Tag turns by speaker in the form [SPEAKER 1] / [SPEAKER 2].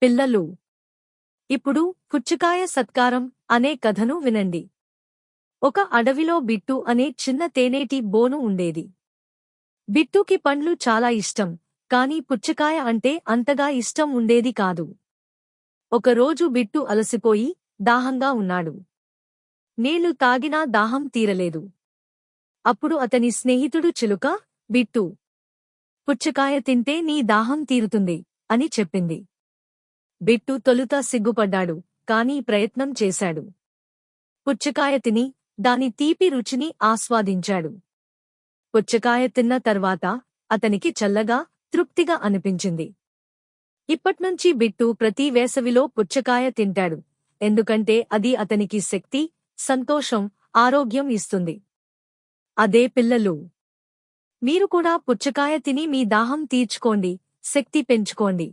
[SPEAKER 1] పిల్లలు, ఇప్పుడు పుచ్చకాయ సత్కారం అనే కథను వినండి. ఒక అడవిలో బిట్టు అనే చిన్న తేనేటి బోను ఉండేది. బిట్టుకి పండ్లు చాలా ఇష్టం, కాని పుచ్చకాయ అంటే అంతగా ఇష్టం ఉండేది కాదు. ఒకరోజు బిట్టు అలసిపోయి దాహంగా ఉన్నాడు. నీళ్లు తాగినా దాహం తీరలేదు. అప్పుడు అతని స్నేహితుడు చిలుక, బిట్టూ, పుచ్చకాయ తింటే నీ దాహం తీరుతుంది అని చెప్పింది. బిట్టు తొలుత సిగ్గుపడ్డాడు, కాని ప్రయత్నం చేశాడు. పుచ్చకాయ తిని దాని తీపి రుచిని ఆస్వాదించాడు. పుచ్చకాయ తిన్న తర్వాత అతనికి చల్లగా, తృప్తిగా అనిపించింది. ఇప్పట్నుంచి బిట్టు ప్రతి వేసవిలో పుచ్చకాయ తింటాడు, ఎందుకంటే అది అతనికి శక్తి, సంతోషం, ఆరోగ్యం ఇస్తుంది. అదే పిల్లలు, మీరు కూడా పుచ్చకాయ తిని మీ దాహం తీర్చుకోండి, శక్తి పెంచుకోండి.